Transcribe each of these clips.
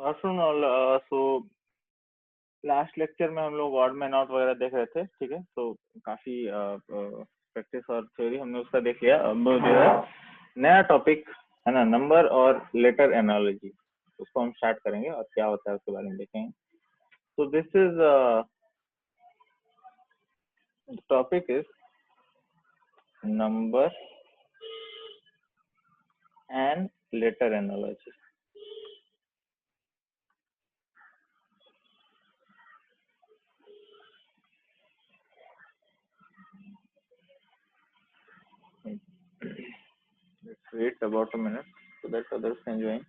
Afternoon all. So last lecture में हम लोग ऑड मैन आउट वगैरह देख रहे थे, ठीक है। तो काफी प्रैक्टिस और थ्योरी हमने उसका देख लिया। अब जो है नया टॉपिक है ना, नंबर और लेटर एनालॉजी, उसको हम स्टार्ट करेंगे और क्या होता है उसके बारे में देखेंगे। तो this is topic is number and later analogy. Let's wait about a minute so that others can join.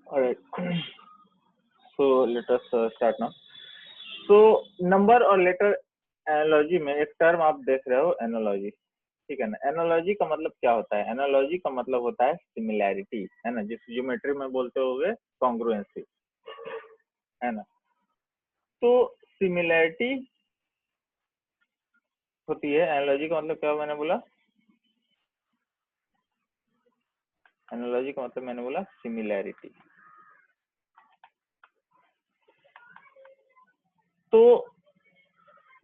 All right. So let us start now. तो नंबर और लेटर एनालॉजी में एक टर्म आप देख रहे हो, एनालॉजी, ठीक है ना। एनालॉजी का मतलब क्या होता है? एनालॉजी का मतलब होता है सिमिलैरिटी, है ना, जिस ज्योमेट्री में बोलते होगे कॉन्ग्रुएंसी, है ना। तो सिमिलैरिटी होती है। एनालॉजी का मतलब क्या मैंने बोला? एनालॉजी का मतलब मैंने बोला सिमिलैरिटी। तो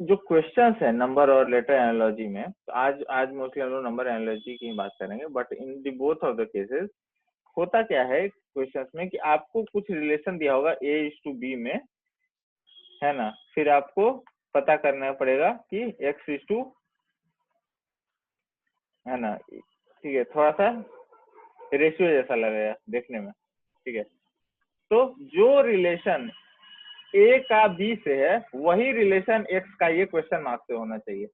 जो क्वेश्चंस है नंबर और लेटर एनालॉजी में, तो आज मोस्टली हम लोग नंबर एनालॉजी की बात करेंगे, but in the both of the cases होता क्या है क्वेश्चंस में कि आपको कुछ रिलेशन दिया होगा A:B में, है ना। फिर आपको पता करना पड़ेगा कि X:, है ना, ठीक है। थोड़ा सा रेशियो जैसा लगेगा देखने में, ठीक है। तो जो रिलेशन A का B से है वही रिलेशन X का ये क्वेश्चन मार्क से होना चाहिए,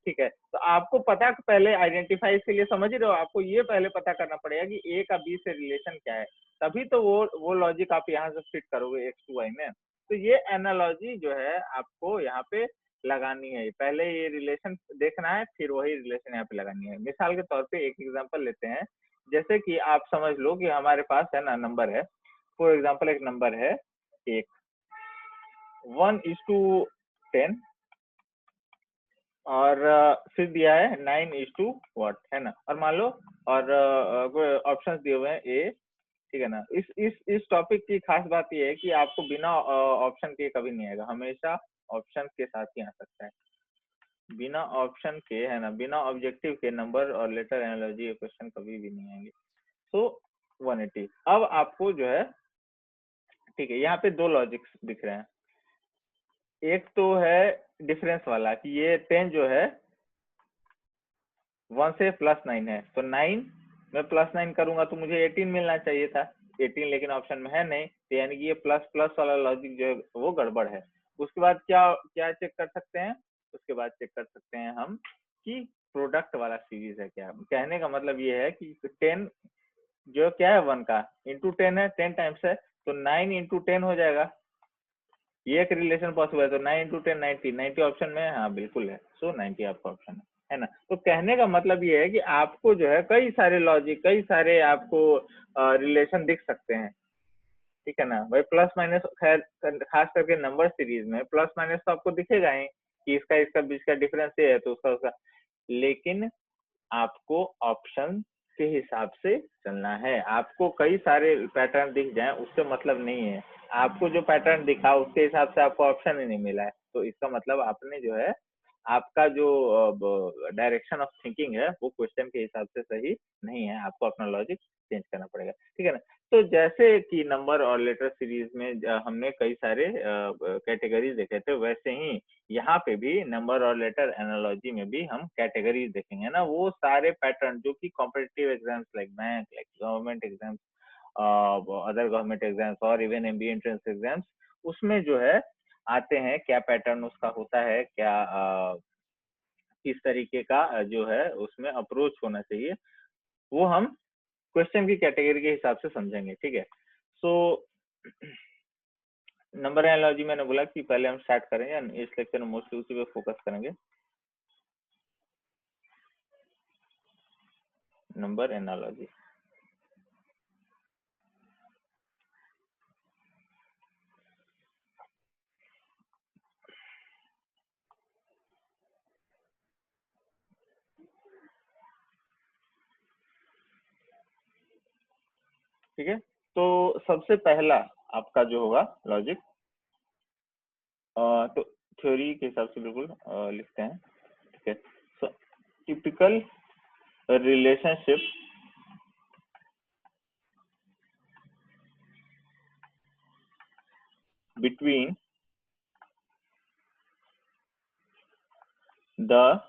ठीक है। तो आपको पता पहले आइडेंटिफाई के लिए समझ रहे हो, आपको ये पहले पता करना पड़ेगा कि A का B से रिलेशन क्या है, तभी तो वो लॉजिक आप यहाँ से फिट करोगे X to Y में। तो ये एनालॉजी जो है आपको यहाँ पे लगानी है, पहले ये रिलेशन देखना है, फिर वही रिलेशन यहाँ पे लगानी है। मिसाल के तौर पे एक एग्जांपल लेते हैं, जैसे कि आप समझ लो कि हमारे पास है ना नंबर है, फॉर एग्जांपल एक नंबर है 1:10 और फिर दिया है 9:what, है ना। और मान लो और ऑप्शंस दिए हुए हैं ए, ठीक है ना। इस टॉपिक की खास बात ये है कि आपको बिना ऑप्शन के कभी नहीं आएगा, हमेशा ऑप्शन के साथ ही आ सकता है। बिना ऑप्शन के, है ना, बिना ऑब्जेक्टिव के नंबर और लेटर एनालॉजी क्वेश्चन कभी भी नहीं आएंगे। तो 180। अब आपको जो है, ठीक है, यहाँ पे दो लॉजिक्स दिख रहे हैं। एक तो है डिफरेंस वाला कि ये 10 जो है 1 से +9 है, तो 9 में +9 करूंगा तो मुझे 18 मिलना चाहिए था, 18 लेकिन ऑप्शन में है नहीं, तो यानी कि ये प्लस प्लस वाला लॉजिक जो है वो गड़बड़ है। उसके बाद क्या क्या चेक कर सकते हैं? उसके बाद चेक कर सकते हैं हम कि प्रोडक्ट वाला सीरीज है क्या। कहने का मतलब ये है कि 10 जो क्या है 1 का इंटू 10 है, 10 टाइम्स है, तो 9 इंटू 10 हो जाएगा। ये एक रिलेशन पॉसिबल है, तो 9 इंटू 10 90 ऑप्शन में है, हाँ बिल्कुल है। सो 90 आपका ऑप्शन है ना। तो कहने का मतलब ये है कि आपको जो है कई सारे लॉजिक, कई सारे आपको रिलेशन दिख सकते हैं, ठीक है ना भाई। प्लस माइनस, खैर खास करके नंबर सीरीज में प्लस माइनस तो आपको दिखेगा ही कि इसका इसका बीच का डिफरेंस ये है तो उसका, लेकिन आपको ऑप्शन के हिसाब से चलना है। आपको कई सारे पैटर्न दिख जाएं उससे मतलब नहीं है, आपको जो पैटर्न दिखा उसके हिसाब से आपको ऑप्शन ही नहीं मिला है, तो इसका मतलब आपने जो है आपका जो डायरेक्शन ऑफ थिंकिंग है वो क्वेश्चन के हिसाब से सही नहीं है, आपको अपना लॉजिक चेंज करना पड़ेगा, ठीक है ना। तो जैसे कि नंबर और लेटर सीरीज में हमने कई सारे कैटेगरीज देखे थे, वैसे ही यहाँ पे भी नंबर और लेटर एनालॉजी में भी हम कैटेगरीज देखेंगे ना, वो सारे पैटर्न जो कि competitive exams like bank, like government exams, other government exams और इवन MBA एंट्रेंस एग्जाम्स, उसमें जो है आते हैं, क्या पैटर्न उसका होता है, क्या किस तरीके का जो है उसमें अप्रोच होना चाहिए, वो हम क्वेश्चन की कैटेगरी के हिसाब से समझेंगे, ठीक है। सो नंबर एनालॉजी मैंने बोला कि पहले हम स्टार्ट करेंगे, इस लेक्चर में मोस्टली उसी पे फोकस करेंगे, नंबर एनालॉजी। ठीक है, तो सबसे पहला आपका जो होगा लॉजिक, तो थ्योरी के हिसाब से बिल्कुल लिखते हैं, ठीक है। So typical relationship between the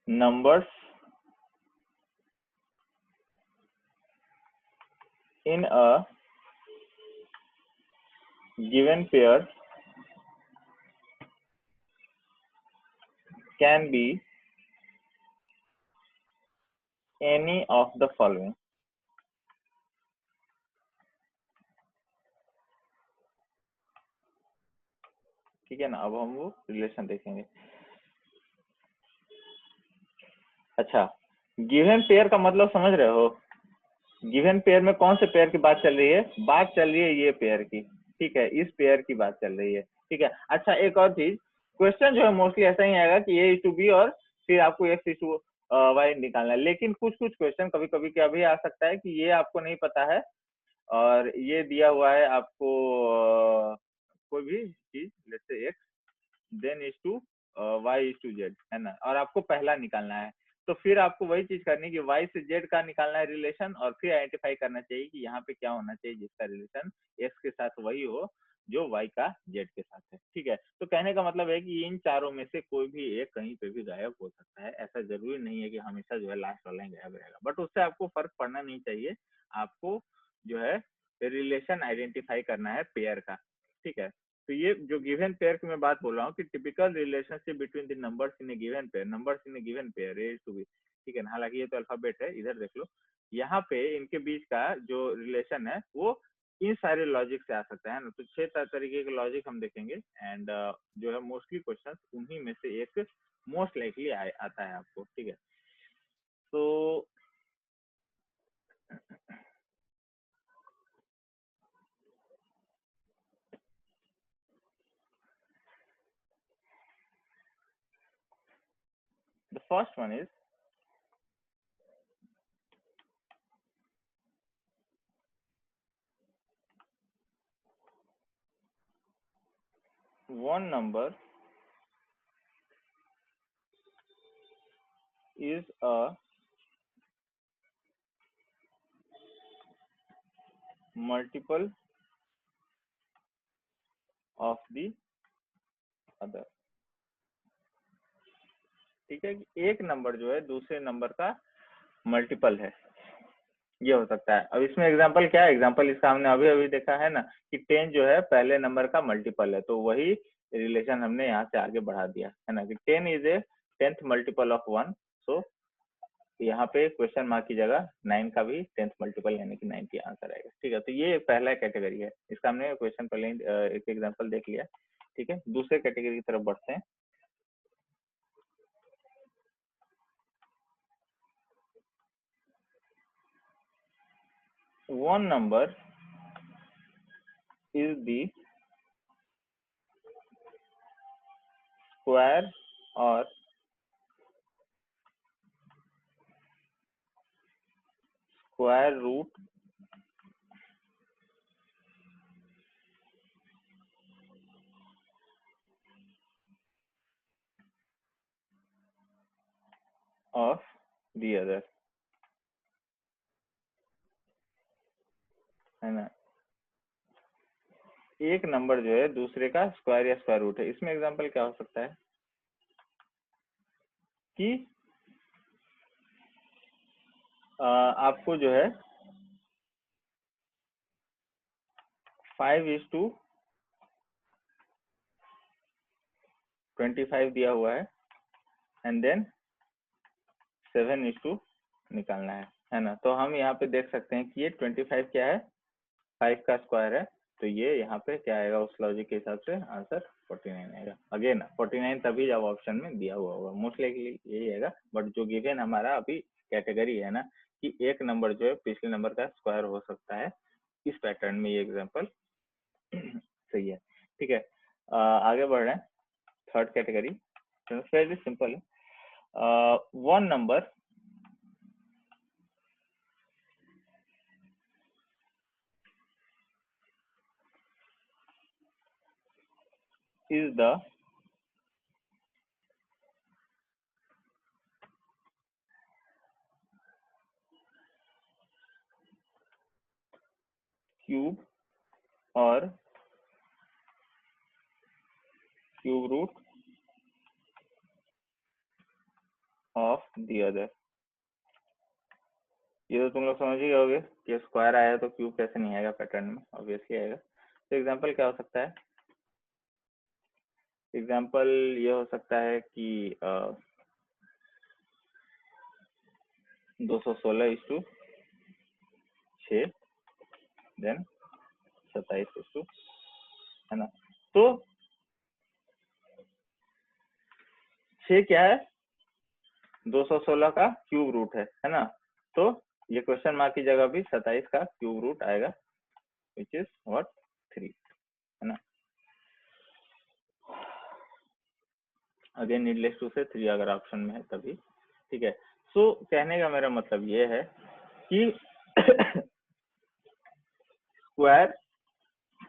numbers in a given pair can be any of the following। ठीक है ना, अब हम वो रिलेशन देखेंगे। अच्छा, गिवन पेयर का मतलब समझ रहे हो? गिवन पेयर में कौन से पेयर की बात चल रही है? बात चल रही है ये पेयर की, ठीक है, इस पेयर की बात चल रही है, ठीक है। अच्छा, एक और चीज, क्वेश्चन जो है मोस्टली ऐसा ही आएगा कि ए टू बी और फिर आपको एक्स टू वाई निकालना है, लेकिन कुछ कुछ क्वेश्चन कभी कभी क्या भी आ सकता है कि ये आपको नहीं पता है और ये दिया हुआ है आपको कोई भी चीज, let's say x then is to y is to z, है ना, और आपको पहला निकालना है, तो फिर आपको वही चीज करनी है कि वाई से जेड का निकालना है रिलेशन, और फिर आइडेंटिफाई करना चाहिए कि यहाँ पे क्या होना चाहिए जिसका रिलेशन एक्स के साथ वही हो जो वाई का जेड के साथ है, ठीक है। तो कहने का मतलब है कि इन चारों में से कोई भी एक कहीं पे भी गायब हो सकता है, ऐसा जरूरी नहीं है कि हमेशा जो है लास्ट वाला ही गायब रहेगा, बट उससे आपको फर्क पड़ना नहीं चाहिए, आपको जो है रिलेशन आइडेंटिफाई करना है पेयर का, ठीक है। तो ये जो गिवन पेयर की मैं बात बोल रहा हूँ कि typical relationship between the numbers in a given pair, numbers in a given pair a to b, ठीक है ना, हालांकि ये तो अल्फाबेट है, इधर देख लो, यहाँ पे इनके बीच का जो रिलेशन है वो इन सारे लॉजिक से आ सकता है ना, तो 6 तरीके के लॉजिक हम देखेंगे, एंड जो है मोस्टली क्वेश्चन उन्हीं में से एक मोस्ट लाइकली आता है आपको, ठीक है। तो the first one is one number is a multiple of the other, ठीक है, कि एक नंबर जो है दूसरे नंबर का मल्टीपल है, ये हो सकता है। अब इसमें एग्जांपल क्या है? एग्जांपल इसका हमने अभी अभी देखा है ना कि 10 जो है पहले नंबर का मल्टीपल है, तो वही रिलेशन हमने यहाँ से आगे बढ़ा दिया है ना कि 10 is a 10th multiple of 1, सो यहाँ पे क्वेश्चन मार्क की जगह 9 का भी 10th मल्टीपल यानी कि 90 आंसर आएगा, ठीक है। तो ये पहला कैटेगरी है, इसका हमने क्वेश्चन पहले एक एग्जाम्पल देख लिया, ठीक है। दूसरे कैटेगरी की तरफ बढ़ते हैं। One number is the square or square root of the other, है ना। एक नंबर जो है दूसरे का स्क्वायर या स्क्वायर रूट है, इसमें एग्जांपल क्या हो सकता है कि आपको जो है 5:25 दिया हुआ है, एंड देन 7:2 निकालना है ना। तो हम यहाँ पे देख सकते हैं कि ये 25 क्या है, 5 का स्क्वायर है, तो ये यहाँ पे क्या आएगा उस लॉजिक के हिसाब से आंसर 49 आएगा। अगेन 49 तभी जब ऑप्शन में दिया हुआ होगा, मोस्ट लाइकली यही आएगा, बट जो गिवन हमारा अभी कैटेगरी है ना कि एक नंबर जो है पिछले नंबर का स्क्वायर हो सकता है, इस पैटर्न में ये एग्जांपल सही है। ठीक है, आगे बढ़ रहे हैं। थर्ड कैटेगरी वेरी सिंपल है। One number is the cube or cube root of the other। ये तो तुम लोग समझ ही गए कि स्क्वायर आया तो क्यूब कैसे नहीं आएगा पैटर्न में, ऑब्वियसली आएगा। तो एग्जांपल क्या हो सकता है, एग्जांपल ये हो सकता है कि 216:6 देन 27:, है ना। तो 6 क्या है, 216 का क्यूब रूट है ना। तो ये क्वेश्चन मार्क की जगह भी 27 का क्यूब रूट आएगा, विच इज व्हाट 3, है ना। अगेन नीडलेस टू से 3 अगर ऑप्शन में है तभी, ठीक है। सो कहने का मेरा मतलब ये है कि स्क्वायर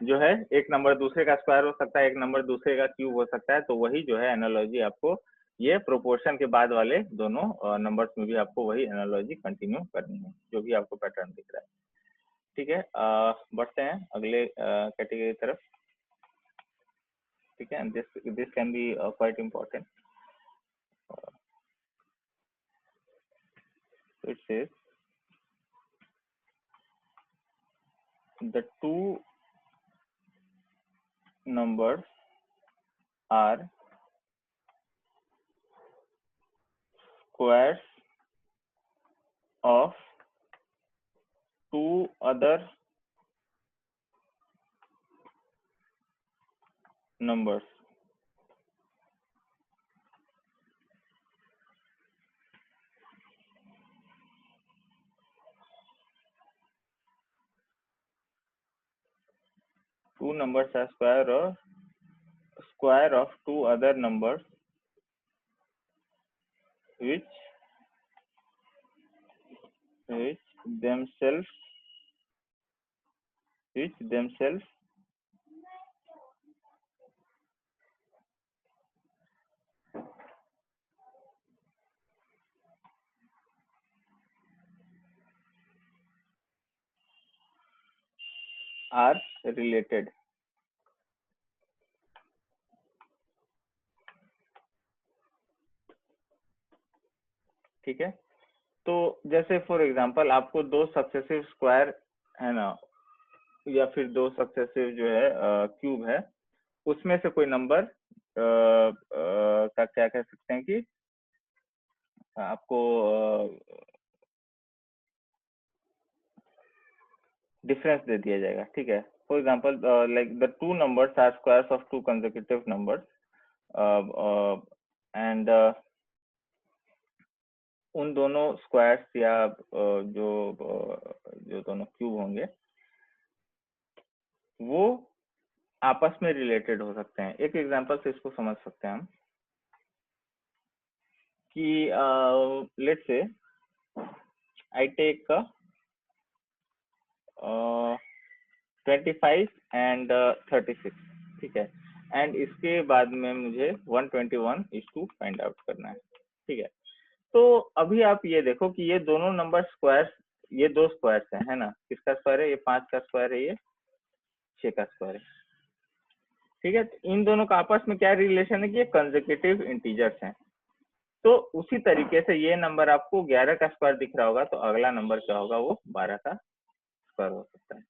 जो है एक नंबर दूसरे का स्क्वायर हो सकता है, एक नंबर दूसरे का क्यूब हो सकता है, तो वही जो है एनालॉजी आपको ये प्रोपोर्शन के बाद वाले दोनों नंबर्स में भी आपको वही एनालॉजी कंटिन्यू करनी है, जो भी आपको पैटर्न दिख रहा है। ठीक है, बढ़ते हैं अगले कैटेगरी की तरफ। ठीक है, this can be quite important. It says the two numbers are squares of two other numbers। Two numbers are square of two other numbers which themselves are related। ठीक है, तो जैसे फॉर एग्जांपल आपको दो सक्सेसिव स्क्वायर है ना, या फिर दो सक्सेसिव जो है क्यूब है, उसमें से कोई नंबर का क्या कह सकते हैं कि आपको डिफरेंस दे दिया जाएगा। ठीक है, for example like the two numbers are squares of two consecutive numbers and उन दोनों स्क्वायर्स या जो दोनों क्यूब होंगे वो आपस में रिलेटेड हो सकते हैं। एक एग्जांपल से इसको समझ सकते हैं हम कि let's say I take 25 and 36, ठीक है, एंड इसके बाद में मुझे 121 फाइंड आउट करना है। ठीक है, तो अभी आप ये देखो कि ये दोनों नंबर स्क्वायर्स, ये दो स्क्वायर्स हैं, है ना। किसका स्क्वायर है, ये 5 का स्क्वायर है, ये 6 का स्क्वायर है। ठीक है, तो इन दोनों का आपस में क्या रिलेशन है कि ये कंसेक्यूटिव इंटीजर्स हैं। तो उसी तरीके से ये नंबर आपको 11 का स्क्वायर दिख रहा होगा, तो अगला नंबर क्या होगा, वो 12 का स्क्वायर हो सकता है।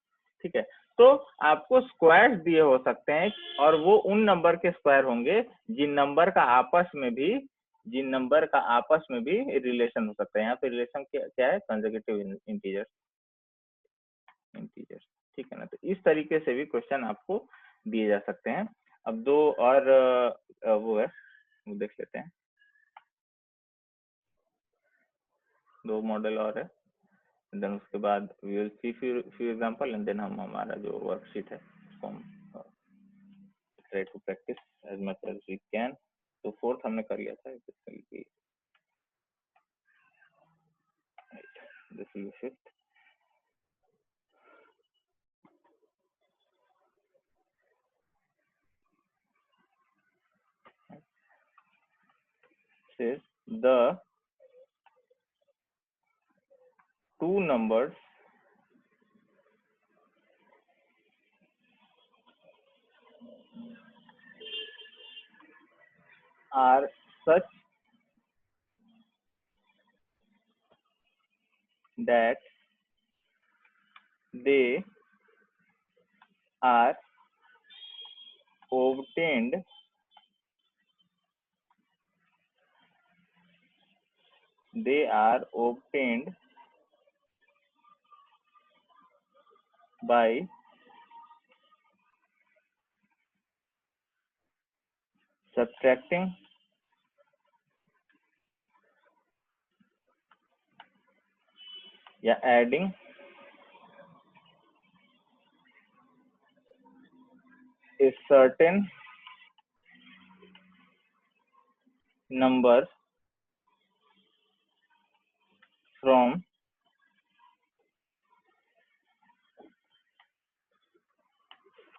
ठीक है, तो आपको स्क्वायर्स दिए हो सकते हैं और वो उन नंबर के स्क्वायर होंगे जिन नंबर का आपस में भी जिन नंबर का आपस में भी रिलेशन हो सकता है। यहाँ पे रिलेशन क्या है, कंसेक्यूटिव इंटीजर्स, ठीक है ना। तो इस तरीके से भी क्वेश्चन आपको दिए जा सकते हैं। अब दो और वो है, वो देख लेते हैं, दो मॉडल और है, देन उसके बाद we will see few example and then हम हमारा जो वर्कशीट है उसको हम try to practice as much as we can. तो फोर्थ हमने कर लिया था, this is fifth. Says the two numbers are such that they are obtained by subtracting या adding a certain number from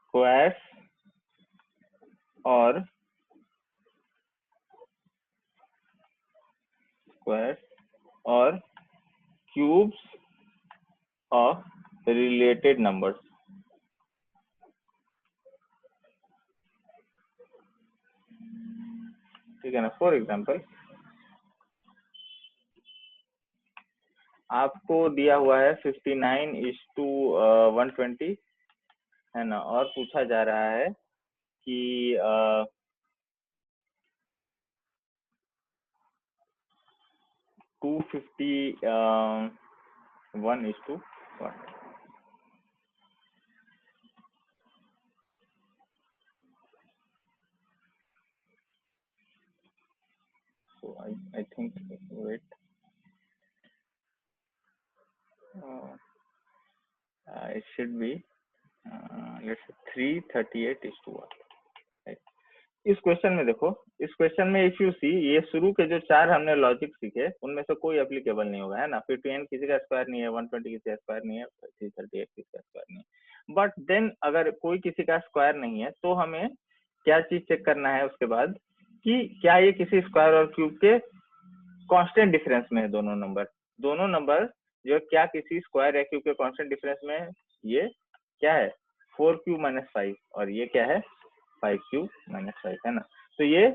squares or cubes of related numbers। ठीक है ना। For example आपको दिया हुआ है 59:120 है ना, और पूछा जा रहा है कि 251:1। So I think wait, it should be let's say 338:1। इस क्वेश्चन में देखो, इस क्वेश्चन में इफ यू सी, ये शुरू के जो चार हमने लॉजिक सीखे उनमें से कोई एप्लीकेबल नहीं होगा, है ना। 59 किसी का स्क्वायर नहीं है, 120 किसी का स्क्वायर नहीं है, 338 किसी का स्क्वायर नहीं है। बट देन अगर कोई किसी का स्क्वायर नहीं है तो हमें क्या चीज चेक करना है उसके बाद, कि क्या ये किसी स्क्वायर और क्यूब के कांस्टेंट डिफरेंस में है। दोनों नंबर जो क्या किसी स्क्वायर या क्यूब के कांस्टेंट डिफरेंस में है। ये क्या है, 4⁻⁵ और ये क्या है, 5⁻⁵, है ना। तो ये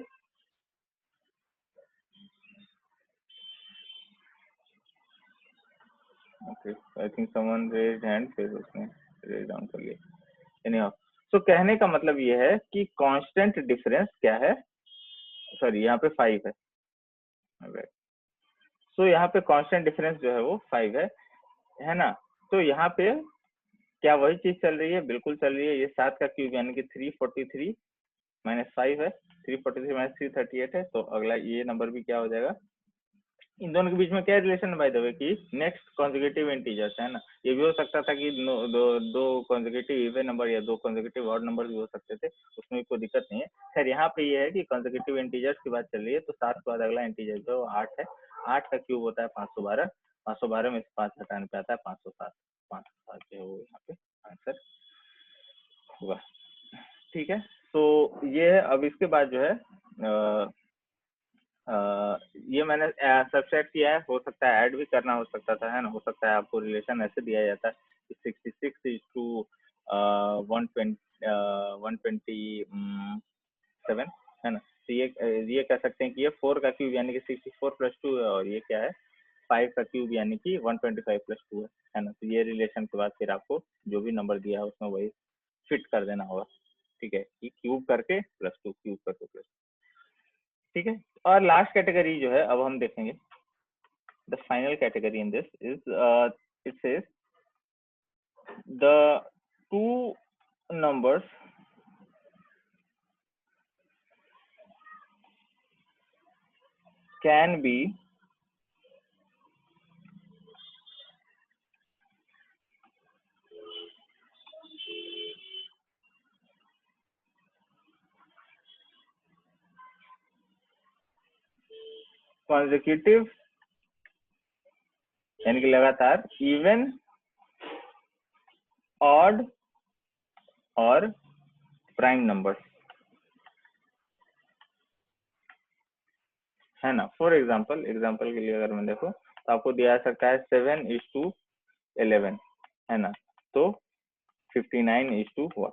okay, I think someone raised hand, फिर उसने रेज डाउन कर लिया। एनीहाउ, तो कहने का मतलब ये है कि कांस्टेंट डिफरेंस क्या है, सॉरी यहाँ पे 5 है। सो यहाँ पे कांस्टेंट डिफरेंस जो है वो 5 है ना। तो यहाँ पे क्या वही चीज चल रही है, बिल्कुल चल रही है। ये 7 का क्यूब यानी कि 343-5 है, 343 - 338 है। तो अगला ये नंबर भी क्या हो जाएगा, इन दोनों के बीच में क्या रिलेशन है बाय द वे, कि नेक्स्ट कॉन्जिक्यूटिव इंटीजर्स, है ना। ये भी हो सकता था कि दो कॉन्जिक्यूटिव इवन नंबर या दो कॉन्जिक्यूटिव ऑड नंबर भी हो सकते थे, उसमें कोई दिक्कत नहीं है। खैर यहाँ पे ये है कि कॉन्जिक्यूटिव इंटीजर्स की बात चल रही है। तो 7 के बाद अगला इंटीजर जो 8 है, 8 का क्यूब होता है 512, 512 में से 5 हटाने पे आता है 507। 507 जो है वो यहाँ पे आंसर होगा। ठीक है, तो ये है। अब इसके बाद जो है ये मैंने सब्सट्रैक्ट किया है, हो सकता है ऐड भी करना हो सकता था, है ना। हो सकता है आपको रिलेशन ऐसे दिया जाता है कि 66:127, है ना। तो ये कह सकते हैं कि ये 4 का क्यूब यानी कि 64+2 है, और ये क्या है, 5 का क्यूब यानी कि 125+2 है ना। तो ये रिलेशन के बाद फिर आपको जो भी नंबर दिया है उसमें वही फिट कर देना होगा। ठीक है, कि क्यूब करके +2, क्यूब करके +2। ठीक है। और लास्ट कैटेगरी जो है अब हम देखेंगे, the final category in this is it says the two numbers can be consecutive यानी कि लगातार, इवन, ऑड और प्राइम नंबर्स, है ना। फॉर एग्जाम्पल के लिए अगर मैं देखो तो आपको दिया जा सकता है 7:11, है ना, तो 59:1,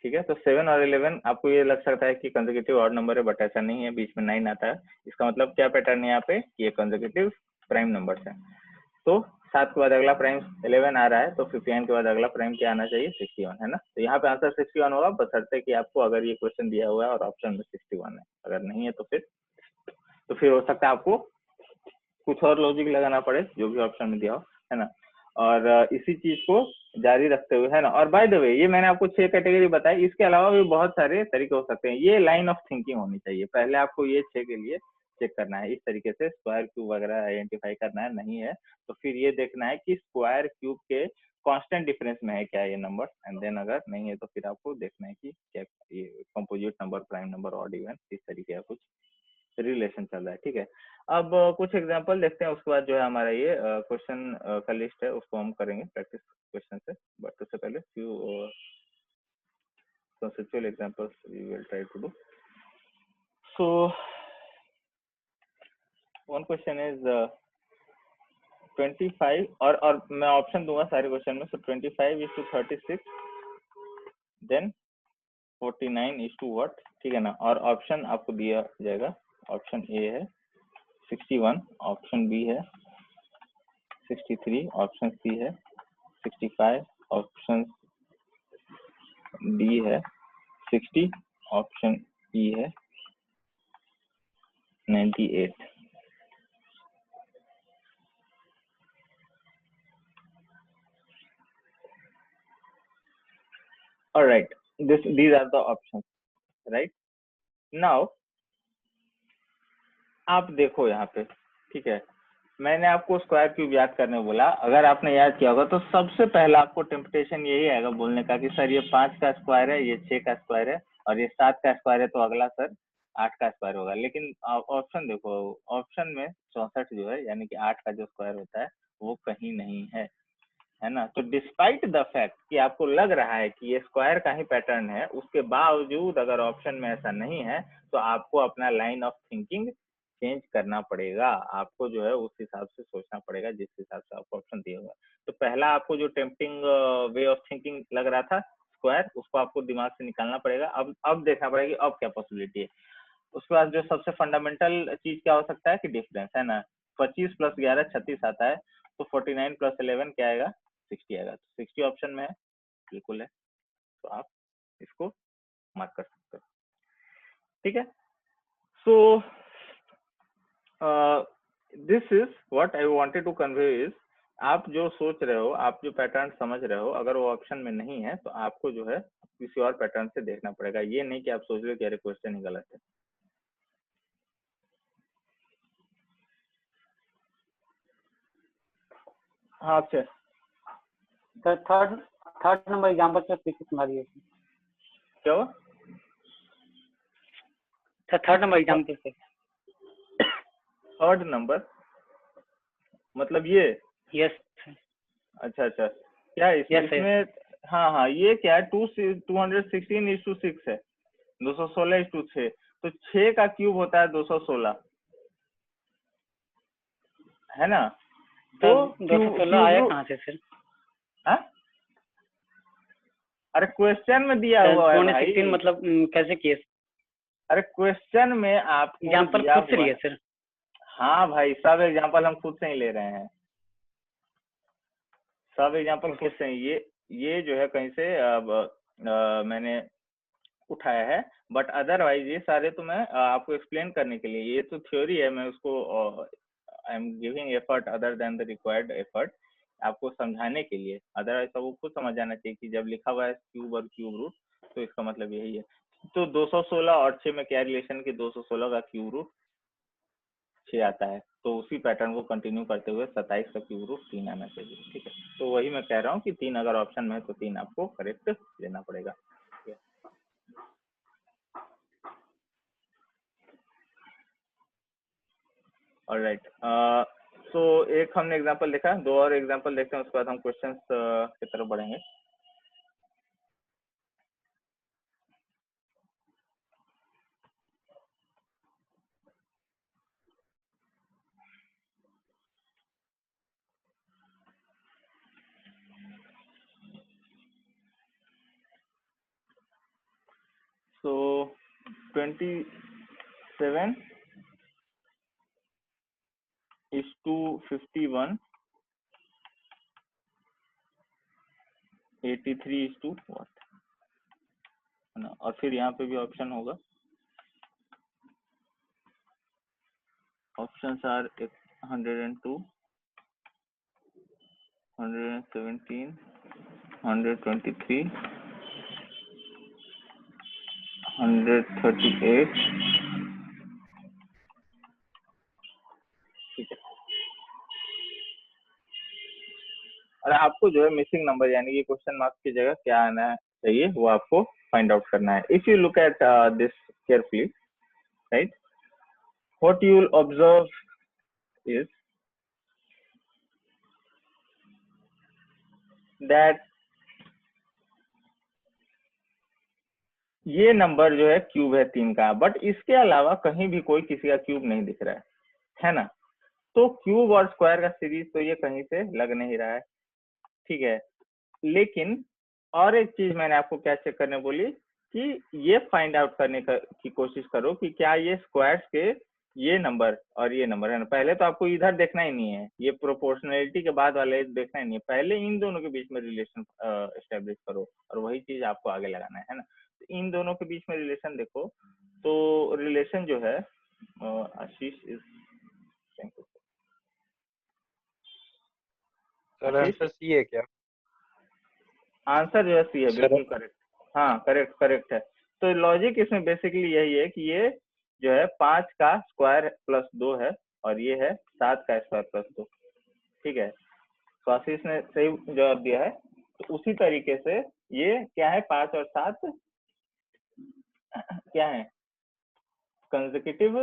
ठीक है। तो 7 और 11 आपको ये लग सकता है कि कंसेक्यूटिव ऑड नंबर है, बट ऐसा नहीं है, बीच में 9 आता है। इसका मतलब क्या पैटर्न है यहाँ पे, ये कंसेक्यूटिव प्राइम नंबर्स है। तो 7 के बाद अगला प्राइम 11 आ रहा है, तो 59 के बाद अगला प्राइम क्या आना चाहिए, 61, है ना। तो यहाँ पे आंसर 61 होगा, बशर्ते कि आपको अगर ये क्वेश्चन दिया हुआ है और ऑप्शन में 61 है। अगर नहीं है तो फिर हो सकता है आपको कुछ और लॉजिक लगाना पड़े, जो भी ऑप्शन में दिया हो, है ना। और इसी चीज को जारी रखते हुए, है ना। और बाय द वे, ये मैंने आपको 6 कैटेगरी बताई, इसके अलावा भी बहुत सारे तरीके हो सकते हैं। ये लाइन ऑफ थिंकिंग होनी चाहिए, पहले आपको ये 6 के लिए चेक करना है, इस तरीके से स्क्वायर क्यूब वगैरह आइडेंटिफाई करना है। नहीं है तो फिर ये देखना है कि स्क्वायर क्यूब के कांस्टेंट डिफरेंस में है क्या ये नंबर, एंड देन अगर नहीं है तो फिर आपको देखना है कि क्या ये composite number, prime number, odd even, इस तरीके का कुछ रिलेशन चल रहा है, ठीक है। अब कुछ एग्जांपल देखते हैं, उसके बाद जो है हमारा ये क्वेश्चन का लिस्ट है उसको हम करेंगे प्रैक्टिस क्वेश्चन से, बट उससे पहले few conceptual examples we will try to do. So one question is 25 और मैं ऑप्शन दूंगा सारे क्वेश्चन में। So 25:36, then 49:what, ठीक है ना। और ऑप्शन आपको दिया जाएगा, ऑप्शन ए है 61, ऑप्शन बी है 63, ऑप्शन सी है 65, ऑप्शन डी है 60, ऑप्शन ई है 98। All right, these are the options, right? Now आप देखो यहाँ पे, ठीक है, मैंने आपको स्क्वायर क्यूब याद करने बोला। अगर आपने याद किया होगा तो सबसे पहला आपको टेम्पटेशन यही आएगा बोलने का कि सर ये 5 का स्क्वायर है, ये 6 का स्क्वायर है, और ये 7 का स्क्वायर है, तो अगला सर 8 का स्क्वायर होगा। लेकिन ऑप्शन देखो, ऑप्शन में 64 जो है, यानी कि 8 का जो स्क्वायर होता है वो कहीं नहीं है ना। तो डिस्पाइट द फैक्ट कि आपको लग रहा है कि ये स्क्वायर का ही पैटर्न है, उसके बावजूद अगर ऑप्शन में ऐसा नहीं है तो आपको अपना लाइन ऑफ थिंकिंग चेंज करना पड़ेगा। आपको जो है उस हिसाब से सोचना पड़ेगा जिस हिसाब से आपको ऑप्शन दिया हुआ है। तो पहला आपको जो टेम्पटिंग वे ऑफ थिंकिंग लग रहा था स्क्वायर, उसको आपको दिमाग से निकालना पड़ेगा। अब देखना पड़ेगा कि अब क्या पॉसिबिलिटी है। उसके बाद जो सबसे फंडामेंटल चीज क्या हो सकता है कि डिफरेंस, है ना। 25 + 11 36 आता है, तो 49 + 11 क्या आएगा, 60 आएगा। तो 60 ऑप्शन में है, बिल्कुल है, तो आप इसको मार्क कर सकते हो, ठीक है। So this is what I wanted to convey is, आप जो सोच रहे हो, आप जो पैटर्न समझ रहे हो, अगर वो ऑप्शन में नहीं है तो आपको जो है किसी और पैटर्न से देखना पड़ेगा। ये नहीं कि आप सोच रहे हो कि अरे क्वेश्चन ही गलत है। हाँ अच्छा सर थर्ड नंबर एग्जांपल से पीछे सुनाइए। क्या हुआ सर? थर्ड नंबर एग्जांपल से। थर्ड नंबर मतलब ये? यस। अच्छा क्या है इसमें? हाँ ये क्या है, 216:6 है, 216:6, तो 6 का क्यूब होता है 216, है ना। तो 216 आया कहाँ से सर? हाँ अरे क्वेश्चन में दिया हुआ है भाई। 216 मतलब कैसे किए? अरे क्वेश्चन में आपको एग्जांपल खुद से लिए सर? हाँ भाई, सब एग्जांपल हम खुद से ही ले रहे हैं, सब एग्जांपल खुद से ही। ये जो है कहीं से अब मैंने उठाया है, बट अदरवाइज ये सारे तो मैं आपको एक्सप्लेन करने के लिए, ये तो थ्योरी है, मैं उसको I am giving effort other than the required effort आपको समझाने के लिए। अदरवाइज तो वो खुद समझ जाना चाहिए कि जब लिखा हुआ है क्यूब और क्यूब रूट तो इसका मतलब यही है। तो 216 और 6 में क्या रिलेशन की 216 का क्यूब रूट 6 आता है, तो उसी पैटर्न को कंटिन्यू करते हुए 27 का क्यूब रूट 3 आना चाहिए। ठीक है, तो वही मैं कह रहा हूँ कि 3 अगर ऑप्शन में है तो 3 आपको करेक्ट लेना पड़ेगा। ऑलराइट, तो एक हमने एग्जांपल देखा, 2 और एग्जांपल देखते हैं, उसके बाद हम क्वेश्चंस की तरफ बढ़ेंगे। So 27 is to 51, 83 is to what, है ना, और फिर यहाँ पे भी ऑप्शन होगा, ऑप्शंस आर 102, 117, 123, 138। ठीक है, और आपको जो है मिसिंग नंबर यानी कि क्वेश्चन मार्क की जगह क्या आना चाहिए वो आपको फाइंड आउट करना है। If you look at this carefully, right, what you will observe is that ये नंबर जो है क्यूब है 3 का, बट इसके अलावा कहीं भी कोई किसी का क्यूब नहीं दिख रहा है ना, तो क्यूब और स्क्वायर का सीरीज तो ये कहीं से लग नहीं रहा है। ठीक है, लेकिन और एक चीज मैंने आपको क्या चेक करने बोली कि ये फाइंड आउट करने की कोशिश करो कि क्या ये स्क्वायर्स के ये नंबर और ये नंबर है ना, पहले तो आपको इधर देखना ही नहीं है, ये प्रोपोर्शनलिटी के बाद वाले देखना ही नहीं है, पहले इन दोनों के बीच में रिलेशन एस्टेब्लिश करो और वही चीज आपको आगे लगाना है ना। तो इन दोनों के बीच में रिलेशन देखो, तो रिलेशन जो है आशीष इज, सर आंसर सी है क्या? आंसर जो है सी है, बिल्कुल करेक्ट। हाँ करेक्ट करेक्ट है। तो लॉजिक इसमें बेसिकली यही है कि ये जो है 5 का स्क्वायर प्लस 2 है और ये है 7 का स्क्वायर प्लस 2। ठीक है, तो आशीष ने सही जवाब दिया है। तो उसी तरीके से ये क्या है, 5 और 7 क्या है, कंसेक्यूटिव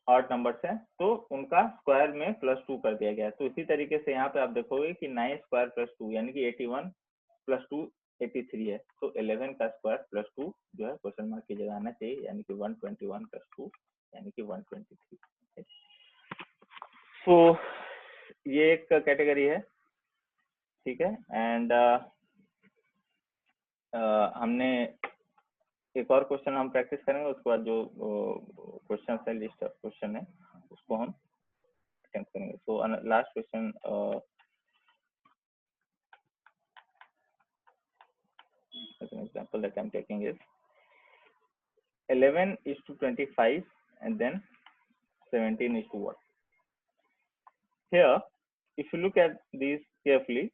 ऑड नंबर्स है, तो उनका स्क्वायर में प्लस 2 कर दिया गया। तो इसी तरीके से यहाँ पे आप देखोगे कि 9 स्क्वायर प्लस 2 यानी कि 81 प्लस 2 83 है, तो 11 का स्क्वायर प्लस 2 जो है क्वेश्चन मार्क की जगह आना चाहिए, यानी कि 121 प्लस 2 यानी कि 123। तो ये एक कैटेगरी है। ठीक है, एंड हमने एक और क्वेश्चन हम प्रैक्टिस करेंगे, उसके बाद जो क्वेश्चन है, लिस्ट ऑफ क्वेश्चन है, उसको हम अटेम्प्ट करेंगे। So last question as an example that I'm taking is 11 is to 25 and then 17 is to what? Here, if you look at these carefully,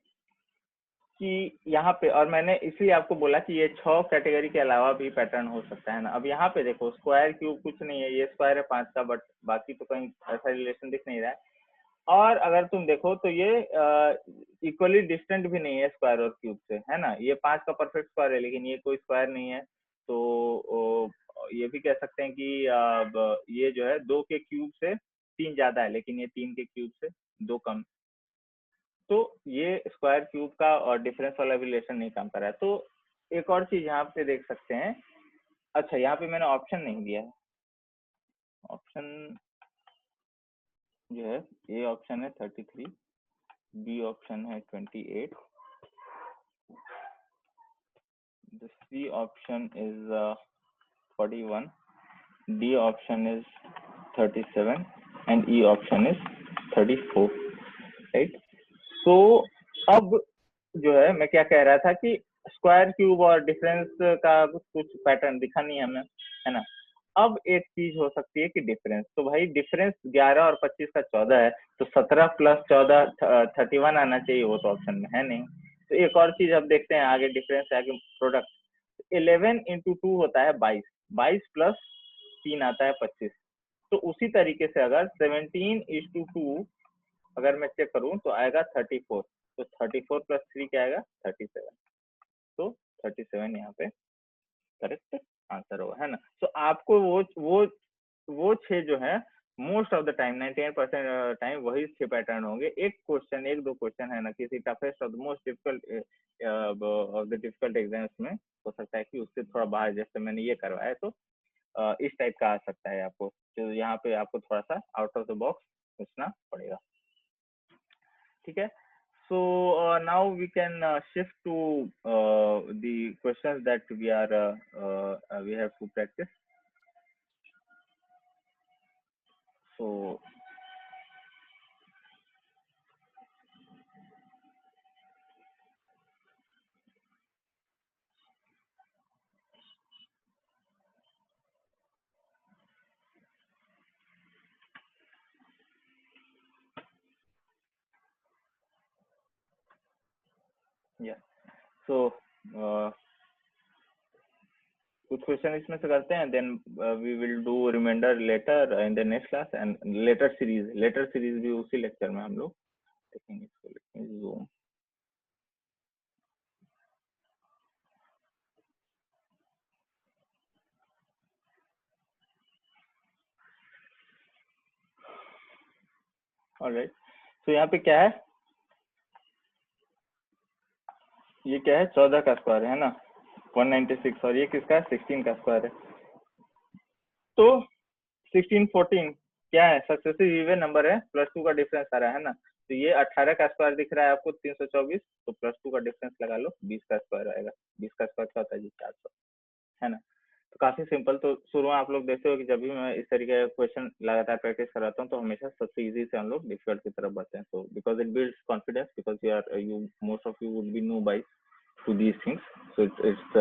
कि यहाँ पे, और मैंने इसलिए आपको बोला कि ये 6 कैटेगरी के अलावा भी पैटर्न हो सकता है ना। अब यहाँ पे देखो स्क्वायर क्यूब कुछ नहीं है, ये स्क्वायर है 5 का, बट बाकी तो कहीं ऐसा रिलेशन दिख नहीं रहा है। और अगर तुम देखो तो ये इक्वली डिस्टेंट भी नहीं है स्क्वायर और क्यूब से, है ना। ये 5 का परफेक्ट स्क्वायर है लेकिन ये कोई स्क्वायर नहीं है, तो ये भी कह सकते हैं कि ये जो है 2 के क्यूब से 3 ज्यादा है, लेकिन ये 3 के क्यूब से 2 कम। तो ये स्क्वायर क्यूब का और डिफरेंस वाला रिलेशन नहीं काम कर रहा है। तो एक और चीज यहाँ पे देख सकते हैं, अच्छा यहाँ पे मैंने ऑप्शन नहीं दिया है, ऑप्शन जो है, ए ऑप्शन है 33, बी ऑप्शन है 28, the C option is 41, D option is 37 and E option is 34, right? तो अब जो है मैं क्या कह रहा था कि स्क्वायर क्यूब और डिफरेंस का कुछ पैटर्न दिखा नहीं है हमें, है ना। अब एक चीज हो सकती है कि डिफरेंस, तो भाई डिफरेंस 11 और 25 का 14 है, तो 17 प्लस 14 31 आना चाहिए, वो तो ऑप्शन में है नहीं। तो एक और चीज अब देखते हैं आगे, डिफरेंस है आगे प्रोडक्ट। 11 इंटू 2 होता है 22, 22 प्लस 3 आता है 25। तो उसी तरीके से अगर 17 इज टू 2 अगर मैं चेक करूं तो आएगा 34, तो 34 प्लस 3 क्या आएगा 37, तो 37 यहाँ पे करेक्ट आंसर होगा, है ना। तो आपको वो 6 जो है most of the time 98% time वही 6 पैटर्न होंगे। एक क्वेश्चन, एक दो क्वेश्चन है ना किसी toughest of the most difficult of the difficult exams में हो सकता है कि उससे थोड़ा बाहर, जैसे मैंने ये करवाया तो इस टाइप का आ सकता है आपको, तो यहाँ पे आपको थोड़ा सा आउट ऑफ द बॉक्स सोचना पड़ेगा, ठीक है। So now we can shift to the questions that we have to practice. So yeah, so कुछ क्वेश्चन इसमें से करते हैं, then we will do reminder letter in the next class and letter series भी उसी लेक्चर में हम लोग देखेंगे। इसको जूम, ऑलराइट। तो यहाँ पे क्या है, ये क्या है 14 का स्क्वायर है ना 196, और ये किसका है 16 का स्क्वायर है। तो 16 14 क्या है, सक्सेसिव इवन नंबर है, +2 का डिफरेंस आ रहा है ना। तो ये 18 का स्क्वायर दिख रहा है आपको 324, तो +2 का डिफरेंस लगा लो, 20 का स्क्वायर आएगा। 20 का स्क्वायर क्या होता है जी 400, है ना। तो काफी सिंपल। तो शुरू में आप लोग देखते हो कि जब भी मैं इस तरीके का क्वेश्चन लगातार प्रैक्टिस कराता हूँ तो हमेशा सबसे इजी से हम लोग डिफिकल्ट की तरफ बढ़ते हैं। तो because it builds confidence, because you most of you would be no by to these things, so it's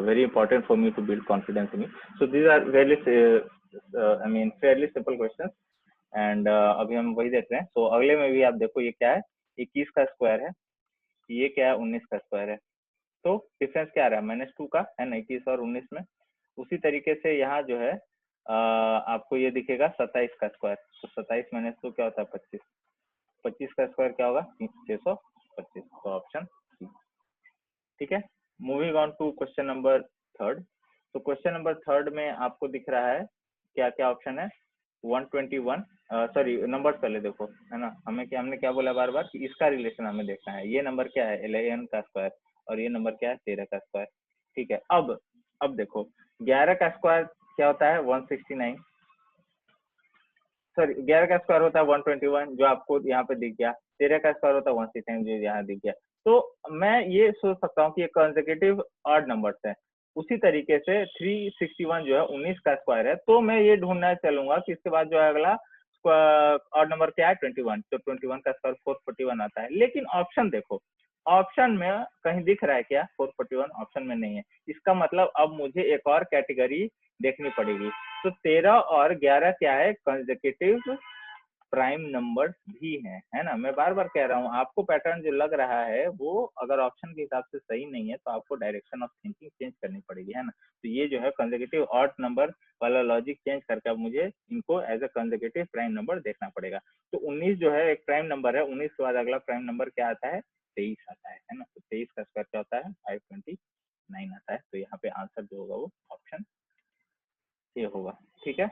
very important for me to build confidence in me. So these are very fairly simple questions, and अभी हम वही देख रहे हैं। तो अगले में भी आप देखो ये क्या है, 21 का स्क्वायर है, ये क्या है 19 का स्क्वायर है। तो डिफरेंस क्या आ रहा है -2 का है ना 21 और 19 में। उसी तरीके से यहाँ जो है आपको ये दिखेगा 27 का स्क्वायर, तो 27 -2 क्या होता है 25, 25 का स्क्वायर क्या होगा 625, तो ऑप्शन, ठीक है। Moving on to question number 3। तो क्वेश्चन नंबर 3 में आपको दिख रहा है क्या क्या ऑप्शन है 121, सॉरी नंबर्स पहले देखो, है ना। हमने क्या बोला बार बार कि इसका रिलेशन हमें देखना है। ये नंबर क्या है 11 का स्क्वायर, और ये नंबर क्या है 13 का स्क्वायर, ठीक है। अब देखो 11 का स्क्वायर क्या होता है 169, सॉरी 11 का स्क्वायर होता है 121 जो आपको यहाँ पे दिख गया, 13 का स्क्वायर होता है 169 जो यहाँ दिख गया। तो मैं ये सोच सकता हूँ कि ये कंसेक्यूटिव ऑड नंबर्स है। उसी तरीके से 361 जो है 19 का स्क्वायर है, तो मैं ये ढूंढना चलूंगा कि इसके बाद जो है अगला ऑड नंबर क्या है 21, तो 21 का स्क्वायर 441 आता है। लेकिन ऑप्शन देखो, ऑप्शन में कहीं दिख रहा है क्या 441, ऑप्शन में नहीं है। इसका मतलब अब मुझे एक और कैटेगरी देखनी पड़ेगी। तो 13 और 11 क्या है कंसेक्यूटिव प्राइम नंबर्स भी हैं, है ना। मैं बार बार कह रहा हूँ आपको पैटर्न जो लग रहा है वो अगर ऑप्शन के हिसाब से सही नहीं है तो आपको डायरेक्शन ऑफ थिंकिंग चेंज करनी पड़ेगी, है ना। तो ये जो है कंसेक्यूटिव ऑड नंबर वाला लॉजिक चेंज करके अब मुझे इनको as a consecutive prime number देखना पड़ेगा। तो 19 जो है एक प्राइम नंबर है, 19 के बाद अगला प्राइम नंबर क्या आता है 23 आता है ना। तो 23 का स्क्वायर क्या होता है 529 आता है। तो यहाँ पे आंसर जो होगा वो ऑप्शन ये होगा, ठीक है।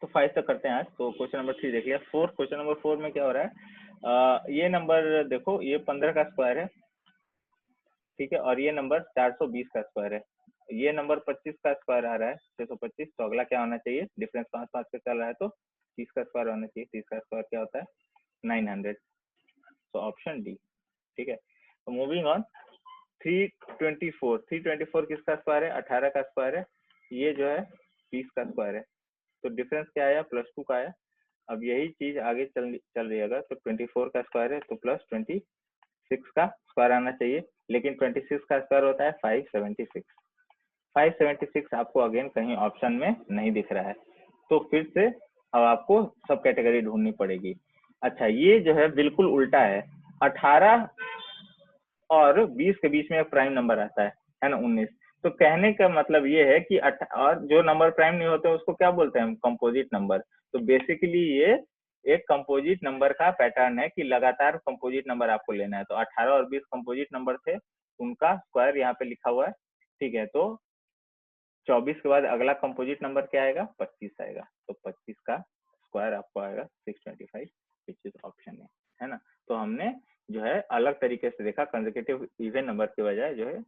तो 5 तक करते हैं आज। तो क्वेश्चन नंबर 3 देख लिया। क्वेश्चन नंबर 4 में क्या हो रहा है, ये नंबर देखो ये 15 का स्क्वायर है, ठीक है, और ये नंबर 420 का स्क्वायर है। ये नंबर 25 का स्क्वायर आ रहा है 625, तो अगला क्या होना चाहिए, डिफरेंस 5 पे चल रहा है तो 30 का स्क्वायर होना चाहिए। 30 का स्क्वायर क्या होता है 900, तो ऑप्शन डी, ठीक है। तो मूविंग ऑन 324 किसका स्क्वायर है 18 का स्क्वायर है, ये जो है 20 का स्क्वायर है। तो डिफरेंस क्या आया +2 का आया। अब यही चीज आगे चल रही है, अगर तो 24 का स्क्वायर है तो +26 का स्क्वायर आना चाहिए। लेकिन 26 का स्क्वायर होता है 576। 576 आपको अगेन कहीं ऑप्शन में नहीं दिख रहा है, तो फिर से अब आपको सब कैटेगरी ढूंढनी पड़ेगी। अच्छा, ये जो है बिल्कुल उल्टा है। 18 और 20 के बीच में एक प्राइम नंबर आता है ना, 19। तो कहने का मतलब ये है कि और जो नंबर प्राइम नहीं होते उसको क्या बोलते हैं हम, कंपोजिट नंबर। तो बेसिकली ये एक कंपोजिट नंबर का पैटर्न है कि लगातार कंपोजिट नंबर आपको लेना है। तो 18 और 20 कंपोजिट नंबर थे, उनका स्क्वायर यहाँ पे लिखा हुआ है, ठीक है। तो 24 के बाद अगला कंपोजिट नंबर क्या आएगा, 25 आएगा। तो 25 का स्क्वायर आपको आएगा 625, विच इज ऑप्शन है ना। तो हमने जो है अलग तरीके से देखा, कंसेक्यूटिव इवन नंबर के बजाय जो है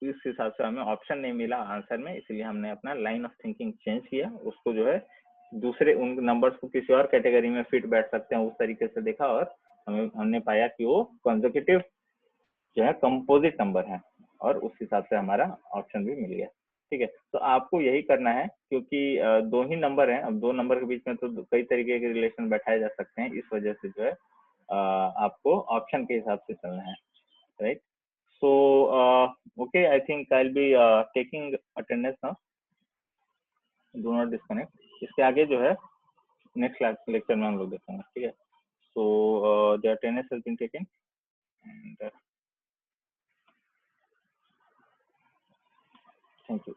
इस हिसाब से हमें ऑप्शन नहीं मिला आंसर में, इसलिए हमने अपना लाइन ऑफ थिंकिंग चेंज किया, उसको जो है दूसरे उन नंबर्स को किसी और कैटेगरी में फिट बैठ सकते हैं उस तरीके से देखा, और हमने पाया कि वो कंसेक्यूटिव जो है कंपोजिट नंबर है, और उस हिसाब से हमारा ऑप्शन भी मिल गया। ठीक है, तो आपको यही करना है, क्योंकि दो ही नंबर हैं, अब दो नंबर के बीच में तो कई तरीके के रिलेशन बैठाए जा सकते हैं, इस वजह से जो है आपको ऑप्शन के हिसाब से चलना है, right. So okay, I think I will be taking attendance now, do not disconnect. इसके आगे जो है नेक्स्ट लेक्चर में हम लोग देखेंगे, ठीक है। So the attendance has been taken and thank you.